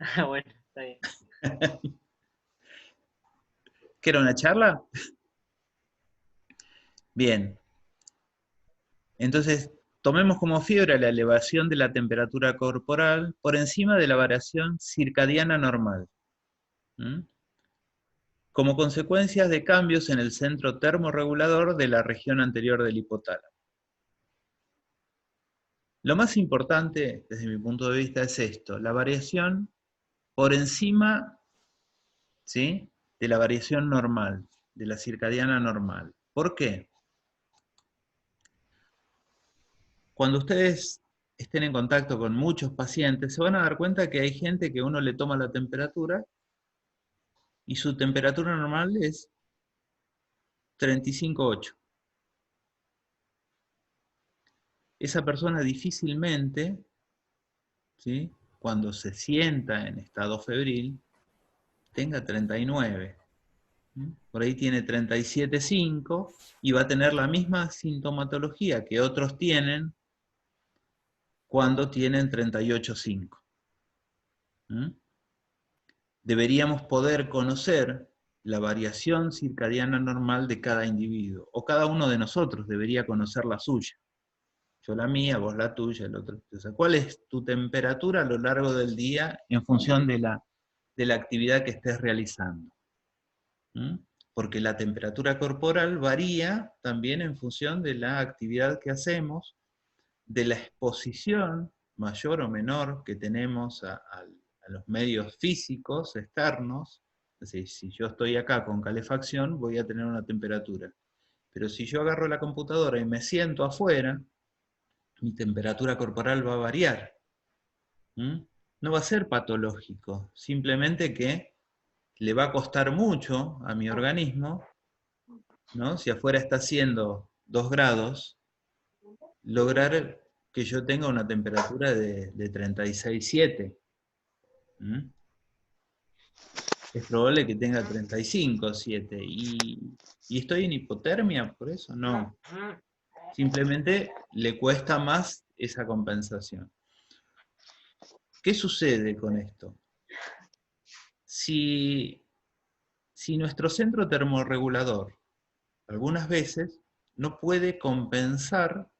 Ah, bueno, está bien. ¿Qué era una charla? Bien, entonces tomemos como fiebre la elevación de la temperatura corporal por encima de la variación circadiana normal, ¿m? Como consecuencia de cambios en el centro termorregulador de la región anterior del hipotálamo. Lo más importante, desde mi punto de vista, es esto, la variación por encima, ¿sí?, de la variación normal, de la circadiana normal. ¿Por qué? Cuando ustedes estén en contacto con muchos pacientes, se van a dar cuenta que hay gente que uno le toma la temperatura y su temperatura normal es 35,8. Esa persona difícilmente, ¿sí?, cuando se sienta en estado febril, tenga 39. Por ahí tiene 37,5 y va a tener la misma sintomatología que otros tienen cuando tienen 38,5. Deberíamos poder conocer la variación circadiana normal de cada individuo, o cada uno de nosotros debería conocer la suya. Yo la mía, vos la tuya, el otro. O sea, ¿cuál es tu temperatura a lo largo del día en función de la actividad que estés realizando? Porque la temperatura corporal varía también en función de la actividad que hacemos, de la exposición mayor o menor que tenemos a los medios físicos externos. Es decir, si yo estoy acá con calefacción, voy a tener una temperatura. Pero si yo agarro la computadora y me siento afuera, mi temperatura corporal va a variar. No va a ser patológico, simplemente que le va a costar mucho a mi organismo, ¿no? Si afuera está haciendo 2 grados, lograr que yo tenga una temperatura de 36,7. Es probable que tenga 35,7. ¿Y estoy en hipotermia por eso? No. Simplemente le cuesta más esa compensación. ¿Qué sucede con esto? Si, si nuestro centro termorregulador algunas veces no puede compensar,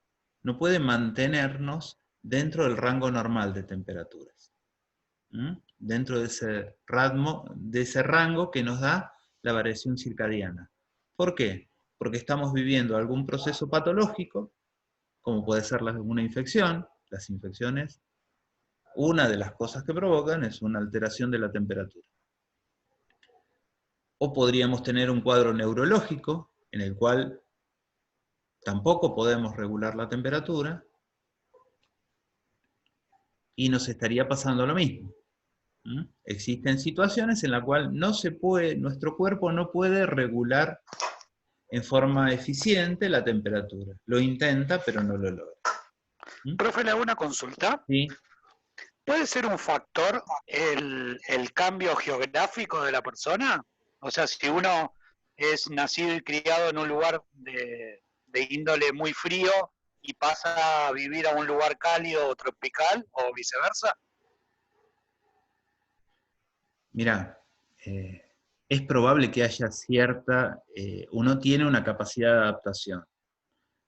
no puede mantenernos dentro del rango normal de temperaturas, dentro de ese rango que nos da la variación circadiana. ¿Por qué? Porque estamos viviendo algún proceso patológico, como puede ser una infección. Las infecciones, una de las cosas que provocan es una alteración de la temperatura. O podríamos tener un cuadro neurológico en el cual tampoco podemos regular la temperatura y nos estaría pasando lo mismo. Existen situaciones en las cuales no se puede, nuestro cuerpo no puede regular en forma eficiente la temperatura. Lo intenta, pero no lo logra. Profe, le hago una consulta. ¿Sí? ¿Puede ser un factor el cambio geográfico de la persona? O sea, si uno es nacido y criado en un lugar de índole muy frío y pasa a vivir a un lugar cálido o tropical o viceversa. Mirá, es probable que haya cierta, uno tiene una capacidad de adaptación.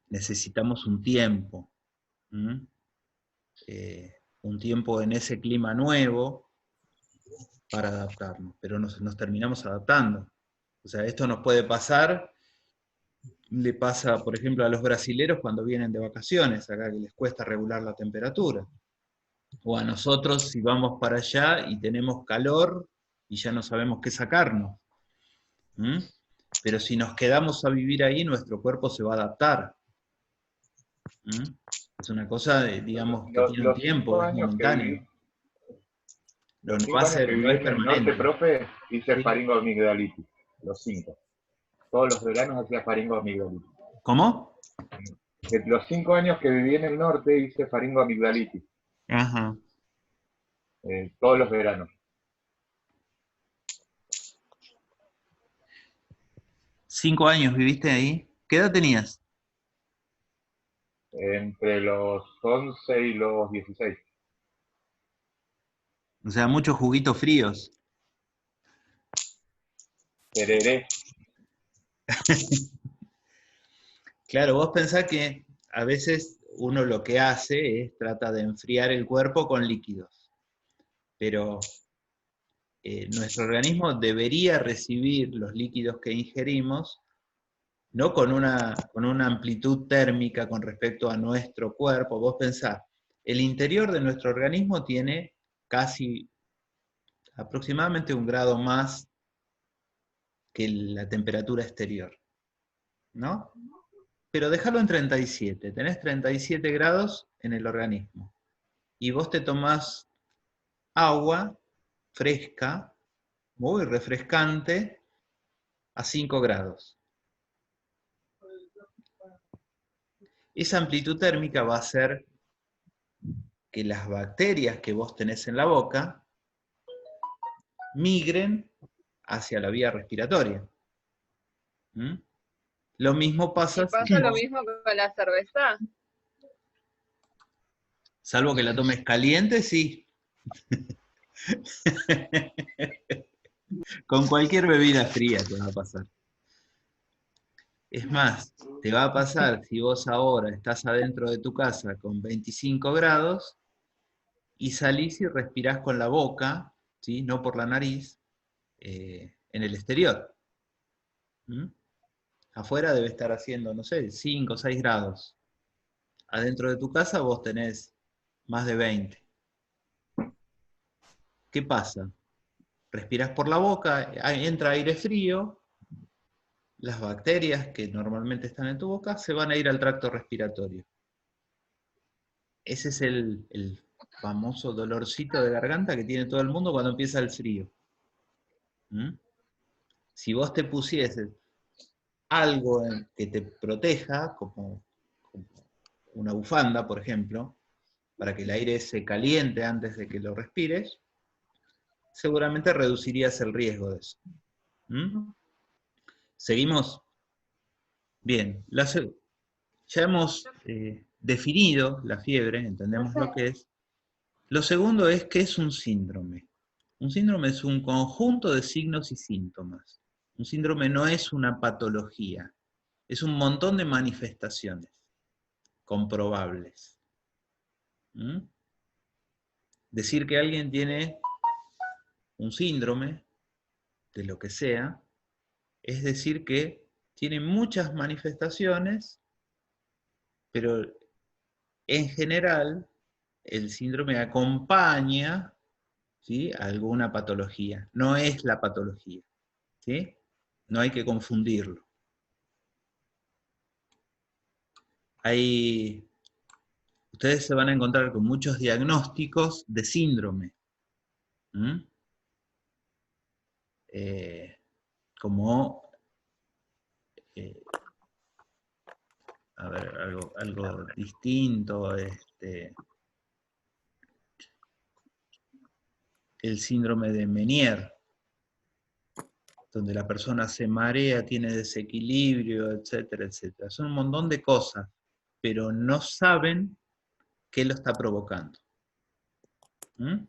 Necesitamos un tiempo en ese clima nuevo para adaptarnos, pero nos terminamos adaptando. O sea, esto nos puede pasar, le pasa, por ejemplo, a los brasileros cuando vienen de vacaciones, acá que les cuesta regular la temperatura. O a nosotros si vamos para allá y tenemos calor y ya no sabemos qué sacarnos. Pero si nos quedamos a vivir ahí, nuestro cuerpo se va a adaptar. Es una cosa, digamos, que tiene un Los tiempo, cinco es años que momentáneo. viví, No, los no va a 5 años que ser, no viví es en el norte, permanente. profe, hice ¿Sí? faringoamigdalitis. Los 5. Todos los veranos hacía faringoamigdalitis. ¿Cómo? De los 5 años que viví en el norte hice faringoamigdalitis. Ajá. Todos los veranos. 5 años viviste ahí. ¿Qué edad tenías? Entre los 11 y los 16. O sea, muchos juguitos fríos. Tereré. Claro, vos pensás que a veces uno lo que hace es trata de enfriar el cuerpo con líquidos, pero nuestro organismo debería recibir los líquidos que ingerimos, no con una amplitud térmica con respecto a nuestro cuerpo. Vos pensás, el interior de nuestro organismo tiene casi aproximadamente 1 grado más que la temperatura exterior, ¿no? Pero déjalo en 37, tenés 37 grados en el organismo, y vos te tomás agua fresca, muy refrescante, a 5 grados. Esa amplitud térmica va a hacer que las bacterias que vos tenés en la boca migren hacia la vía respiratoria. ¿Mm? Lo mismo pasa ¿Y pasa si lo vos, mismo con la cerveza? salvo que la tomes caliente, sí. Con cualquier bebida fría te va a pasar. Es más, te va a pasar si vos ahora estás adentro de tu casa con 25 grados y salís y respirás con la boca, ¿sí? No por la nariz, en el exterior. ¿Mm? Afuera debe estar haciendo, no sé, 5 o 6 grados. Adentro de tu casa vos tenés más de 20. ¿Qué pasa? Respirás por la boca, entra aire frío, las bacterias que normalmente están en tu boca se van a ir al tracto respiratorio. Ese es el famoso dolorcito de garganta que tiene todo el mundo cuando empieza el frío. ¿Mm? Si vos te pusieses algo que te proteja, como una bufanda, por ejemplo, para que el aire se caliente antes de que lo respires, seguramente reducirías el riesgo de eso. ¿Mm? ¿Seguimos? Bien, ya hemos definido la fiebre, entendemos lo que es. Lo segundo es, ¿qué es un síndrome? Un síndrome es un conjunto de signos y síntomas. Un síndrome no es una patología, es un montón de manifestaciones comprobables. ¿Mm? Decir que alguien tiene un síndrome, de lo que sea, es decir que tiene muchas manifestaciones, pero en general el síndrome acompaña, ¿sí?, a alguna patología. No es la patología, ¿sí? No hay que confundirlo. Ustedes se van a encontrar con muchos diagnósticos de síndrome. ¿Mm? Como, a ver, algo distinto, el síndrome de Meniere, donde la persona se marea, tiene desequilibrio, etcétera, etcétera. Son un montón de cosas, pero no saben qué lo está provocando. ¿Mm?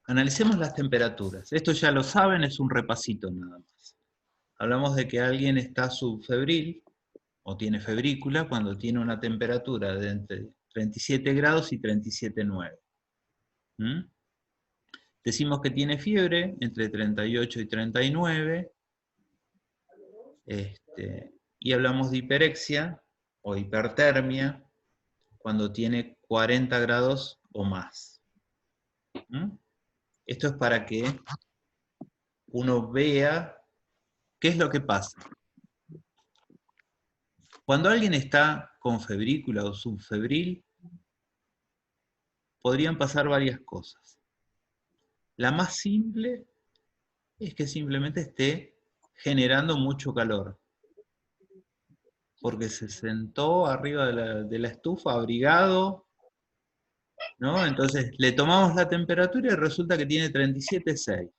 Analicemos las temperaturas. Esto ya lo saben, es un repasito nada más. Hablamos de que alguien está subfebril o tiene febrícula cuando tiene una temperatura de entre 37 grados y 37,9. ¿Mm? Decimos que tiene fiebre entre 38 y 39. Y hablamos de hiperexia o hipertermia cuando tiene 40 grados o más. ¿Mm? Esto es para que uno vea qué es lo que pasa. Cuando alguien está con febrícula o subfebril, podrían pasar varias cosas. La más simple es que simplemente esté generando mucho calor, porque se sentó arriba de la estufa abrigado, ¿no? Entonces le tomamos la temperatura y resulta que tiene 37,6.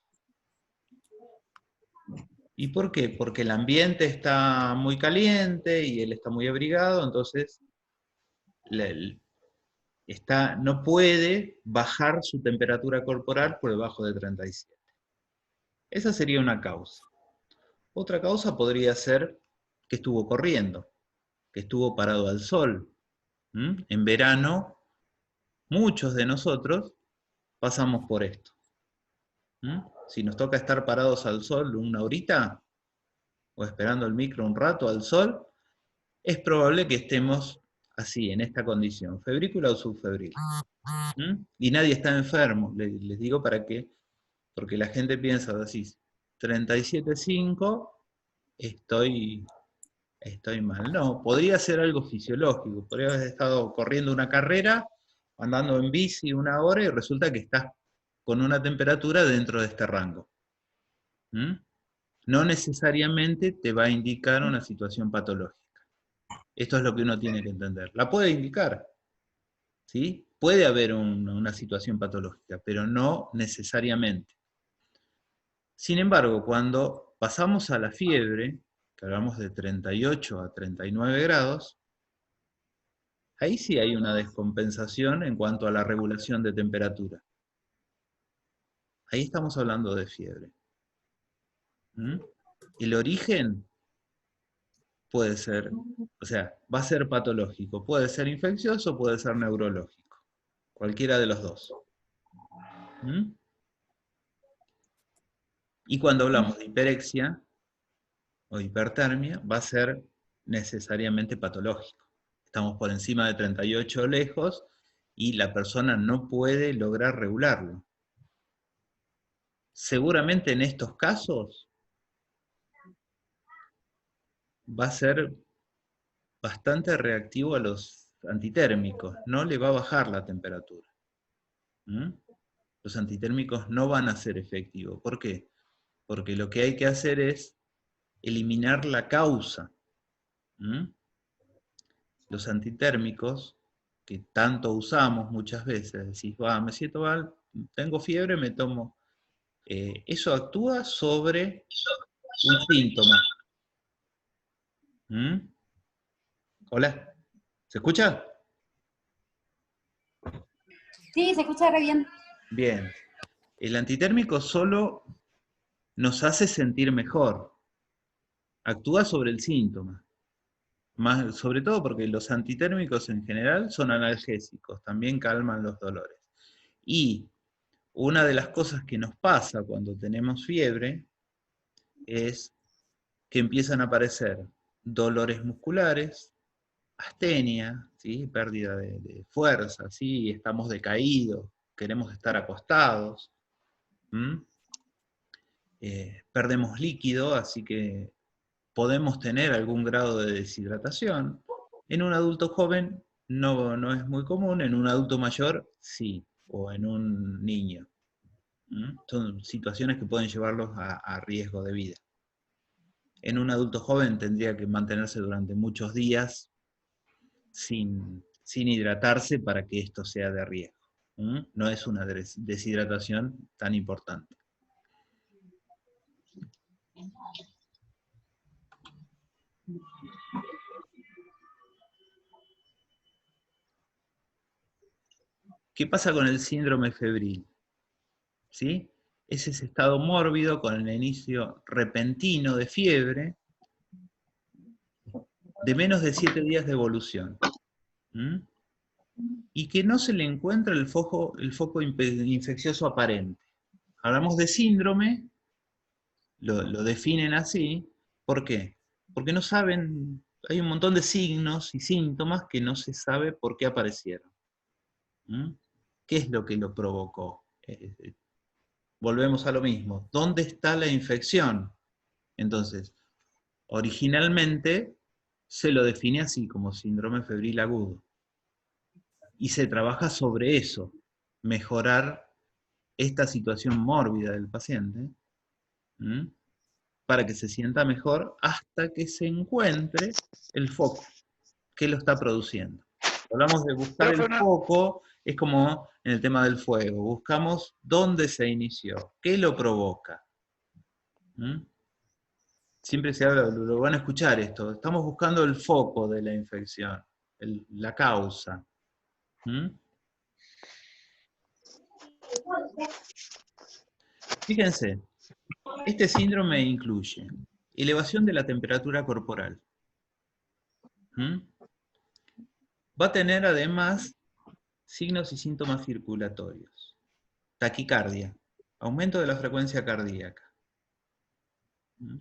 ¿Y por qué? Porque el ambiente está muy caliente y él está muy abrigado, entonces no puede bajar su temperatura corporal por debajo de 37. Esa sería una causa. Otra causa podría ser que estuvo corriendo, que estuvo parado al sol. En verano, muchos de nosotros pasamos por esto. Si nos toca estar parados al sol una horita, o esperando el micro un rato al sol, es probable que estemos así, en esta condición, febrícula o subfebril. Y nadie está enfermo, les digo para qué, porque la gente piensa así, 37,5, estoy mal. No, podría ser algo fisiológico, podría haber estado corriendo una carrera, andando en bici una hora y resulta que estás con una temperatura dentro de este rango. No necesariamente te va a indicar una situación patológica. Esto es lo que uno tiene que entender. La puede indicar, ¿sí? Puede haber una situación patológica, pero no necesariamente. Sin embargo, cuando pasamos a la fiebre, que hablamos de 38 a 39 grados, ahí sí hay una descompensación en cuanto a la regulación de temperatura. Ahí estamos hablando de fiebre. El origen puede ser, o sea, va a ser patológico, puede ser infeccioso, puede ser neurológico, cualquiera de los dos. Y cuando hablamos de hiperexia o hipertermia, va a ser necesariamente patológico. Estamos por encima de 38 lejos y la persona no puede lograr regularlo. Seguramente en estos casos va a ser bastante reactivo a los antitérmicos, no le va a bajar la temperatura. Los antitérmicos no van a ser efectivos. ¿Por qué? Porque lo que hay que hacer es eliminar la causa. Los antitérmicos, que tanto usamos muchas veces, decís, me siento mal, tengo fiebre, me tomo. Eso actúa sobre un síntoma. Hola, ¿se escucha? Sí, se escucha re bien. Bien. El antitérmico solo nos hace sentir mejor. Actúa sobre el síntoma. Sobre todo porque los antitérmicos en general son analgésicos, también calman los dolores. Y una de las cosas que nos pasa cuando tenemos fiebre es que empiezan a aparecer dolores musculares, astenia, ¿sí? Pérdida de fuerza, ¿sí? Estamos decaídos, queremos estar acostados, perdemos líquido, así que podemos tener algún grado de deshidratación. En un adulto joven no es muy común, en un adulto mayor sí, o en un niño. Son situaciones que pueden llevarlos a riesgo de vida. En un adulto joven tendría que mantenerse durante muchos días sin hidratarse para que esto sea de riesgo. No es una deshidratación tan importante. ¿Qué pasa con el síndrome febril? ¿Sí? Es ese estado mórbido con el inicio repentino de fiebre de menos de 7 días de evolución. Y que no se le encuentra el foco infeccioso aparente. Hablamos de síndrome, lo definen así. ¿Por qué? Porque no saben, hay un montón de signos y síntomas que no se sabe por qué aparecieron. ¿Qué es lo que lo provocó? Volvemos a lo mismo. ¿Dónde está la infección? Entonces, originalmente se lo define así, como síndrome febril agudo. Y se trabaja sobre eso, mejorar esta situación mórbida del paciente, para que se sienta mejor hasta que se encuentre el foco que lo está produciendo. Hablamos de buscar el foco, es como en el tema del fuego, buscamos dónde se inició, qué lo provoca. siempre se habla, lo van a escuchar esto, estamos buscando el foco de la infección, la causa. ¿Mm? Fíjense, este síndrome incluye elevación de la temperatura corporal. ¿Mm? Va a tener además signos y síntomas circulatorios. Taquicardia, aumento de la frecuencia cardíaca. ¿Mm?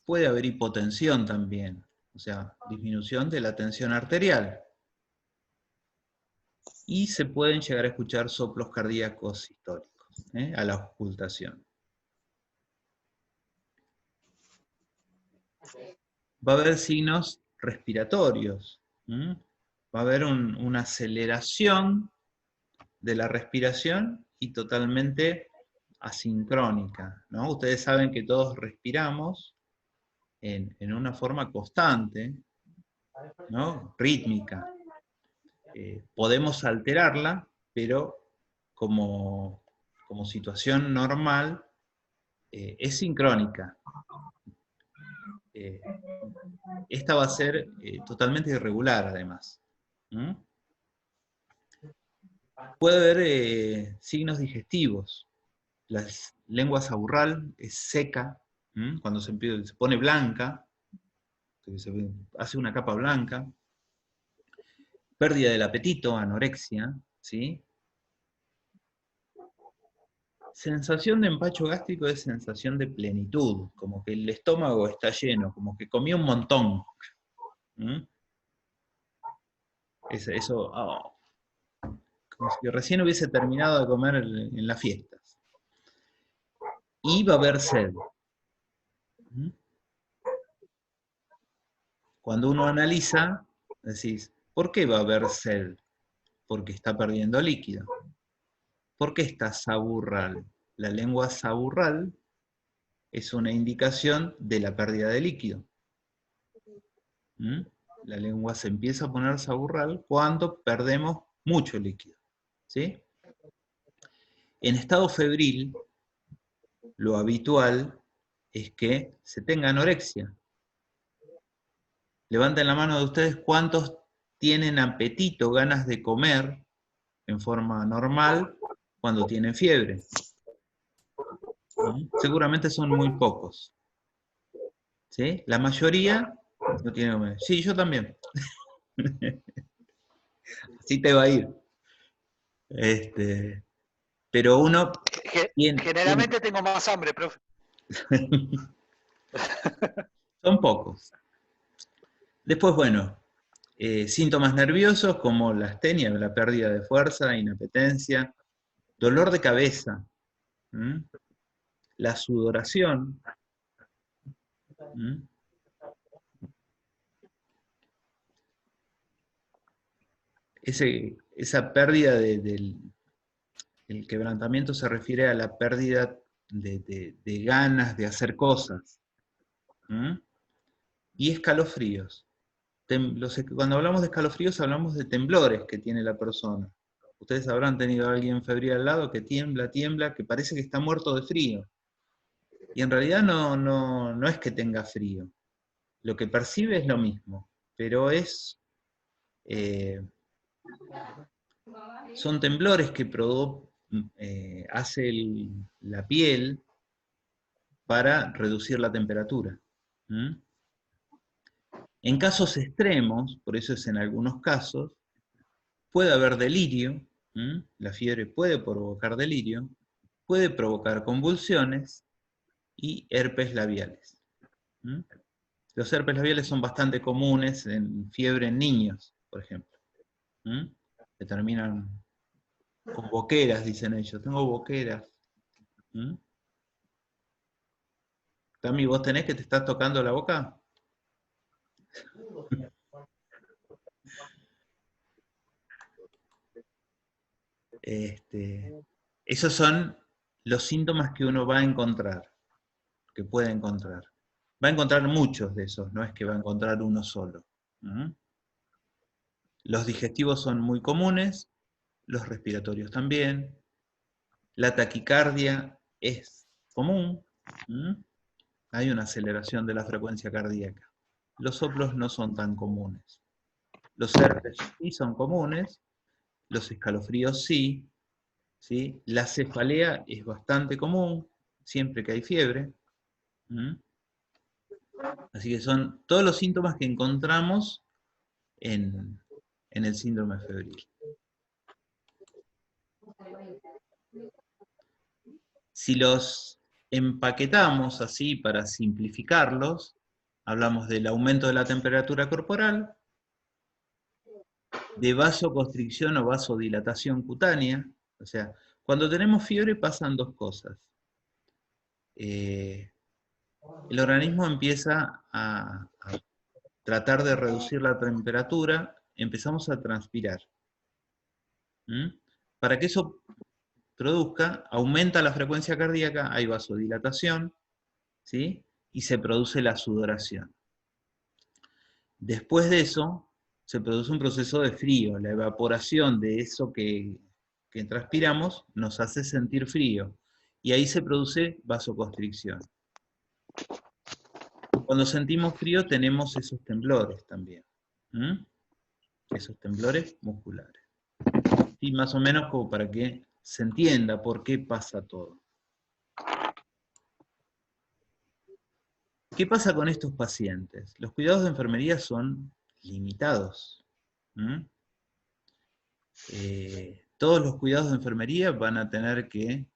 Puede haber hipotensión también, o sea, disminución de la tensión arterial. Y se pueden llegar a escuchar soplos cardíacos históricos, a la auscultación. Va a haber signos respiratorios. Va a haber una aceleración de la respiración y totalmente asincrónica, ¿no? Ustedes saben que todos respiramos en una forma constante, ¿no? Rítmica. Podemos alterarla, pero como situación normal es sincrónica. Esta va a ser totalmente irregular, además. Puede haber signos digestivos. La lengua saburral es seca, cuando se pone blanca, se hace una capa blanca. Pérdida del apetito, anorexia, ¿sí? Sensación de empacho gástrico es sensación de plenitud, como que el estómago está lleno, como que comí un montón. Eso, oh, como si recién hubiese terminado de comer en las fiestas. Y va a haber sed. Cuando uno analiza, decís, ¿por qué va a haber sed? Porque está perdiendo líquido. ¿Por qué está saburral? La lengua saburral es una indicación de la pérdida de líquido. La lengua se empieza a poner saburral cuando perdemos mucho líquido. ¿Sí? En estado febril, lo habitual es que se tenga anorexia. Levanten la mano de ustedes cuántos tienen apetito, ganas de comer en forma normal cuando tienen fiebre. Seguramente son muy pocos. ¿Sí? La mayoría no tiene comer. Sí, yo también. Así te va a ir. Pero uno... Generalmente tengo más hambre, profe. Son pocos. Después, bueno, síntomas nerviosos como la astenia, la pérdida de fuerza, inapetencia, dolor de cabeza, la sudoración, esa pérdida el quebrantamiento se refiere a la pérdida de ganas de hacer cosas. Y escalofríos. Cuando hablamos de escalofríos hablamos de temblores que tiene la persona. Ustedes habrán tenido a alguien febril al lado que tiembla, que parece que está muerto de frío. Y en realidad no es que tenga frío. Lo que percibe es lo mismo, pero son temblores que hace la piel para reducir la temperatura. En casos extremos, por eso es en algunos casos, puede haber delirio, la fiebre puede provocar delirio, puede provocar convulsiones y herpes labiales. Los herpes labiales son bastante comunes en fiebre en niños, por ejemplo. Que terminan con boqueras, dicen ellos. Tengo boqueras. Tami, ¿vos tenés que te estás tocando la boca? Esos son los síntomas que uno va a encontrar, que puede encontrar. Va a encontrar muchos de esos, no es que va a encontrar uno solo. Los digestivos son muy comunes, los respiratorios también, la taquicardia es común, hay una aceleración de la frecuencia cardíaca. Los soplos no son tan comunes. Los herpes sí son comunes, los escalofríos sí, ¿sí? La cefalea es bastante común, siempre que hay fiebre. ¿Mm? Así que son todos los síntomas que encontramos en el síndrome febril. Si los empaquetamos así para simplificarlos, hablamos del aumento de la temperatura corporal, de vasoconstricción o vasodilatación cutánea. O sea, cuando tenemos fiebre pasan dos cosas. El organismo empieza a tratar de reducir la temperatura, empezamos a transpirar. Para que eso produzca, aumenta la frecuencia cardíaca, hay vasodilatación, ¿sí? Y se produce la sudoración. Después de eso, se produce un proceso de frío. La evaporación de eso que transpiramos nos hace sentir frío. Y ahí se produce vasoconstricción. Cuando sentimos frío tenemos esos temblores también. Esos temblores musculares. Y más o menos como para que se entienda por qué pasa todo. ¿Qué pasa con estos pacientes? Los cuidados de enfermería son limitados. Todos los cuidados de enfermería van a tener que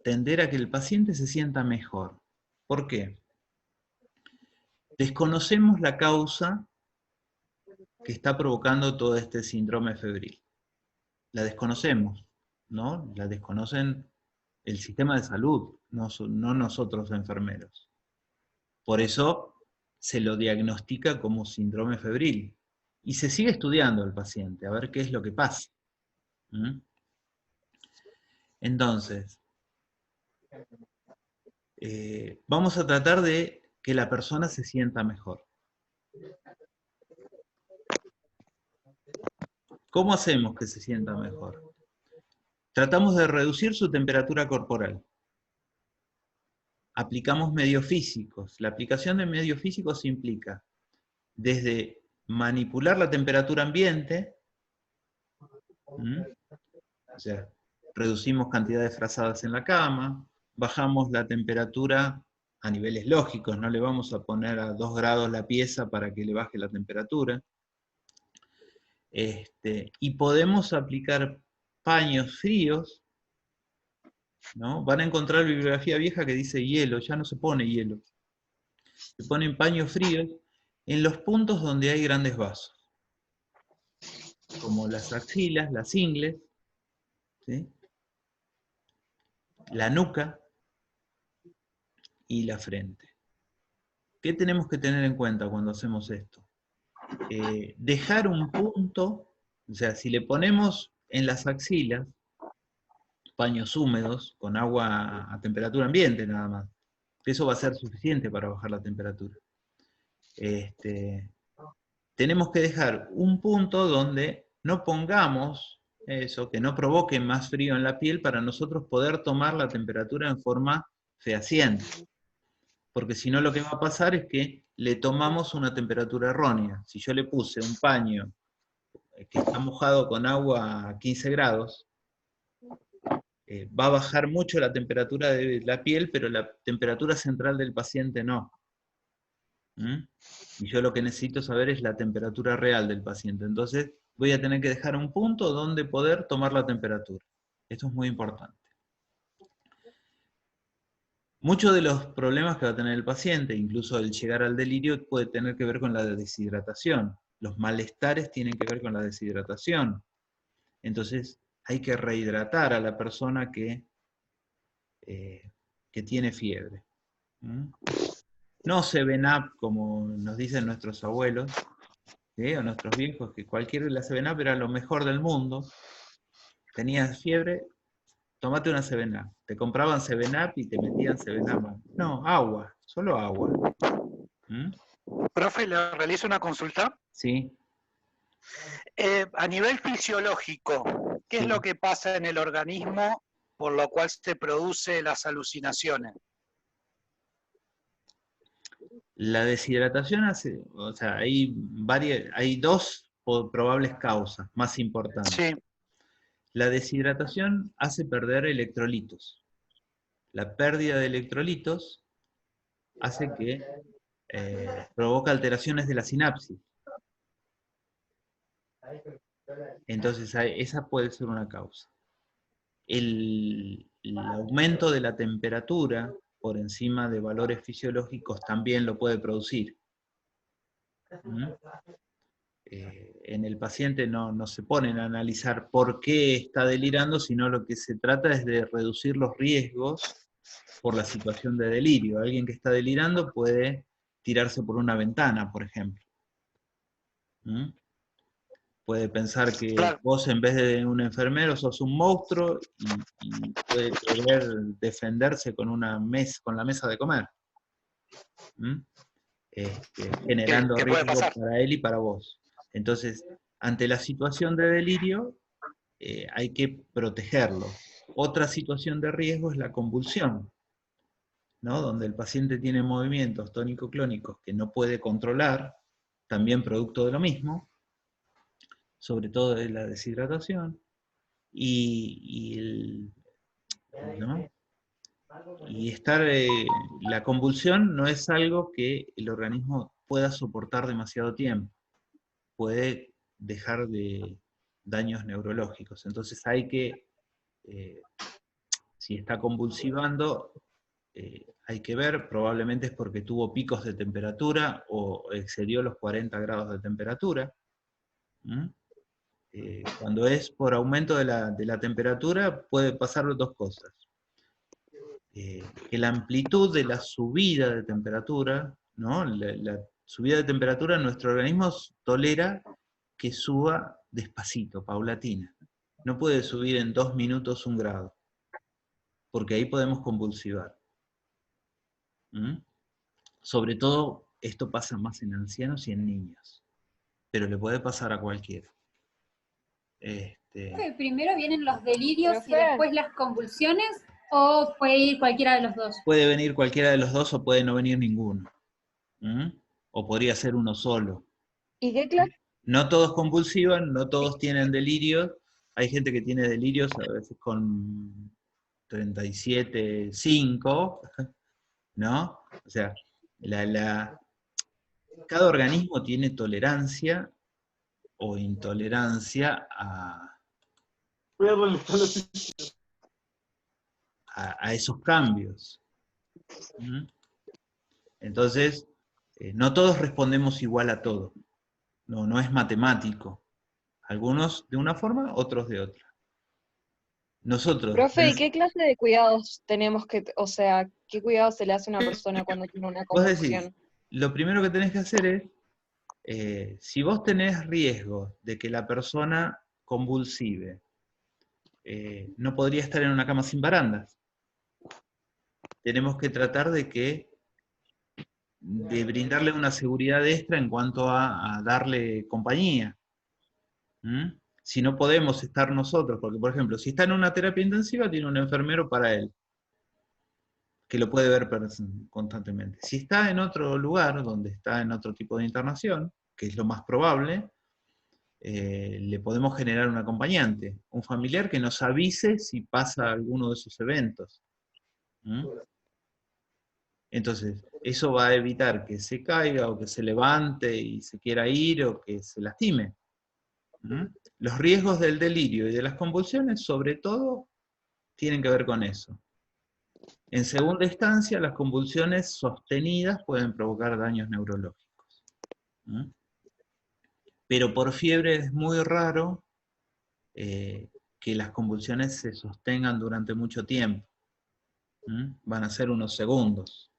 tender a que el paciente se sienta mejor. ¿Por qué? Desconocemos la causa que está provocando todo este síndrome febril. La desconocemos, ¿no? La desconocen el sistema de salud, no nosotros enfermeros. Por eso se lo diagnostica como síndrome febril. Y se sigue estudiando al paciente, a ver qué es lo que pasa. Entonces, vamos a tratar de que la persona se sienta mejor. ¿Cómo hacemos que se sienta mejor? Tratamos de reducir su temperatura corporal. Aplicamos medios físicos. La aplicación de medios físicos implica desde manipular la temperatura ambiente, o sea, reducimos cantidades frazadas en la cama, bajamos la temperatura a niveles lógicos, no le vamos a poner a 2 grados la pieza para que le baje la temperatura. Y podemos aplicar paños fríos, ¿no? Van a encontrar bibliografía vieja que dice hielo, ya no se pone hielo. Se ponen paños fríos en los puntos donde hay grandes vasos, como las axilas, las ingles, ¿sí? La nuca y la frente. ¿Qué tenemos que tener en cuenta cuando hacemos esto? Dejar un punto, o sea, si le ponemos en las axilas paños húmedos con agua a temperatura ambiente nada más, eso va a ser suficiente para bajar la temperatura. Tenemos que dejar un punto donde no pongamos eso, que no provoque más frío en la piel para nosotros poder tomar la temperatura en forma fehaciente. Porque si no lo que va a pasar es que le tomamos una temperatura errónea. Si yo le puse un paño que está mojado con agua a 15 grados, va a bajar mucho la temperatura de la piel, pero la temperatura central del paciente no. Y yo lo que necesito saber es la temperatura real del paciente. Entonces voy a tener que dejar un punto donde poder tomar la temperatura. Esto es muy importante. Muchos de los problemas que va a tener el paciente, incluso el llegar al delirio, puede tener que ver con la deshidratación. Los malestares tienen que ver con la deshidratación. Entonces hay que rehidratar a la persona que tiene fiebre. No 7-Up, como nos dicen nuestros abuelos, ¿sí? O nuestros viejos, que cualquier la 7-Up era lo mejor del mundo. Tenías fiebre, tomate una 7-Up. Te compraban 7-Up y te metían 7-Up. No, agua, solo agua. Profe, ¿le realizo una consulta? Sí. A nivel fisiológico, ¿qué es lo que pasa en el organismo por lo cual se produce las alucinaciones? La deshidratación o sea, hay dos probables causas más importantes. Sí, La deshidratación hace perder electrolitos. La pérdida de electrolitos hace que provoca alteraciones de la sinapsis. Entonces, esa puede ser una causa. El aumento de la temperatura por encima de valores fisiológicos también lo puede producir. ¿Mm? En el paciente no se ponen a analizar por qué está delirando, sino lo que se trata es de reducir los riesgos por la situación de delirio. Alguien que está delirando puede tirarse por una ventana, por ejemplo. ¿Mm? Puede pensar que claro. vos en vez de un enfermero sos un monstruo y puede querer defenderse con la mesa de comer. ¿Mm? Generando Que puede riesgo pasar. para él y para vos. Entonces, ante la situación de delirio, hay que protegerlo. Otra situación de riesgo es la convulsión, ¿no? Donde el paciente tiene movimientos tónico-clónicos que no puede controlar, también producto de lo mismo, sobre todo de la deshidratación, ¿no? Y la convulsión no es algo que el organismo pueda soportar demasiado tiempo, puede dejar de daños neurológicos. Entonces hay que, si está convulsivando, hay que ver, probablemente es porque tuvo picos de temperatura o excedió los 40 grados de temperatura. Cuando es por aumento de la temperatura, puede pasar dos cosas. Que la amplitud de la subida de temperatura, ¿no? La subida de temperatura, nuestro organismo tolera que suba despacito, paulatina. No puede subir en 2 minutos 1 grado, porque ahí podemos convulsivar. ¿Mm? Sobre todo, esto pasa más en ancianos y en niños, pero le puede pasar a cualquiera. ¿Primero vienen los delirios y Profe. después las convulsiones? ¿O puede ir cualquiera de los dos? Puede venir cualquiera de los dos o puede no venir ninguno. ¿Mm? O podría ser uno solo. ¿Y qué clase? No todos convulsivan, no todos tienen delirios. Hay gente que tiene delirios a veces con 37,5, ¿no? O sea, cada organismo tiene tolerancia o intolerancia a esos cambios. ¿Mm? Entonces, no todos respondemos igual a todo. No es matemático. Algunos de una forma, otros de otra. Nosotros, Profe, ¿y qué clase de cuidados tenemos o sea, qué cuidado se le hace a una persona cuando tiene una vos decís, convulsión? lo primero que tenés que hacer es, si vos tenés riesgo de que la persona convulsive, no podría estar en una cama sin barandas. Tenemos que tratar de brindarle una seguridad extra en cuanto a darle compañía. ¿Mm? Si no podemos estar nosotros, porque por ejemplo, si está en una terapia intensiva, tiene un enfermero para él, que lo puede ver constantemente. Si está en otro lugar, donde está en otro tipo de internación, que es lo más probable, le podemos generar un acompañante, un familiar que nos avise si pasa alguno de esos eventos. ¿Mm? Entonces, eso va a evitar que se caiga o que se levante y se quiera ir o que se lastime. ¿Mm? Los riesgos del delirio y de las convulsiones, sobre todo, tienen que ver con eso. En segunda instancia, las convulsiones sostenidas pueden provocar daños neurológicos. ¿Mm? Pero por fiebre es muy raro que las convulsiones se sostengan durante mucho tiempo. ¿Mm? Van a ser unos segundos.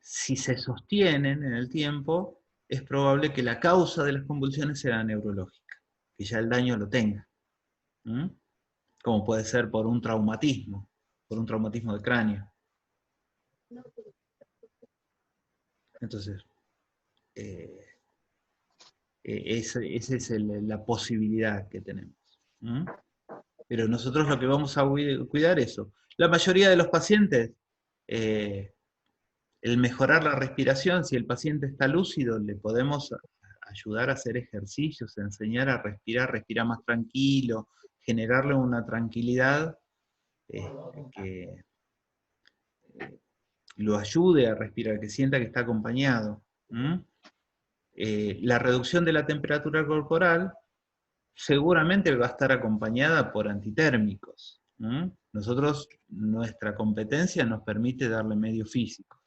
Si se sostienen en el tiempo, es probable que la causa de las convulsiones sea neurológica, que ya el daño lo tenga. ¿Mm? Como puede ser por un traumatismo de cráneo. Entonces, esa es la posibilidad que tenemos. ¿Mm? Pero nosotros lo que vamos a cuidar es eso. La mayoría de los pacientes, el mejorar la respiración, si el paciente está lúcido, le podemos ayudar a hacer ejercicios, enseñar a respirar más tranquilo, generarle una tranquilidad que lo ayude a respirar, que sienta que está acompañado. La reducción de la temperatura corporal seguramente va a estar acompañada por antitérmicos. Nosotros, nuestra competencia nos permite darle medios físicos,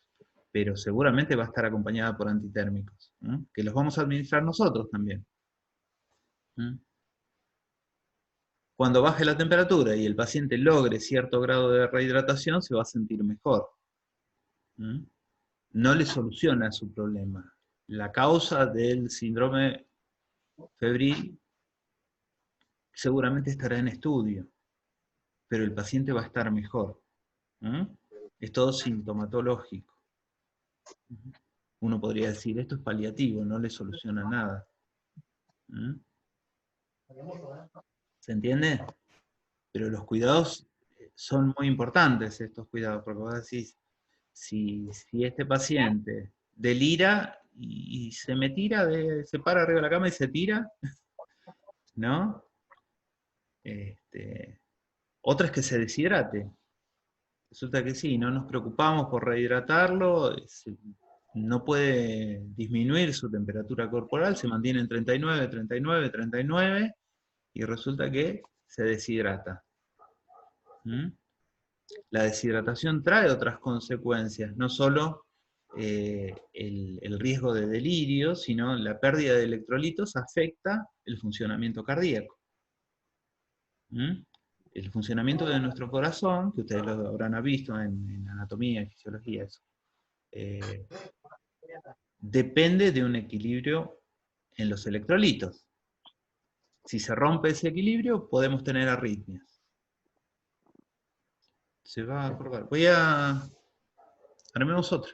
pero seguramente va a estar acompañada por antitérmicos, que los vamos a administrar nosotros también. Cuando baje la temperatura y el paciente logre cierto grado de rehidratación, se va a sentir mejor. No le soluciona su problema. La causa del síndrome febril seguramente estará en estudio, pero el paciente va a estar mejor. Es todo sintomatológico. Uno podría decir, esto es paliativo, no le soluciona nada. ¿Se entiende? Pero los cuidados son muy importantes, estos cuidados, porque vos decís, si este paciente delira y se me tira, se para arriba de la cama y se tira, ¿no? Otra es que se deshidrate. Resulta que sí, no nos preocupamos por rehidratarlo, no puede disminuir su temperatura corporal, se mantiene en 39, 39, 39, y resulta que se deshidrata. La deshidratación trae otras consecuencias, no solo el riesgo de delirio, sino la pérdida de electrolitos afecta el funcionamiento cardíaco. El funcionamiento de nuestro corazón, que ustedes lo habrán visto en anatomía y fisiología, eso, depende de un equilibrio en los electrolitos. Si se rompe ese equilibrio, podemos tener arritmias. Se va a probar. Armemos otra.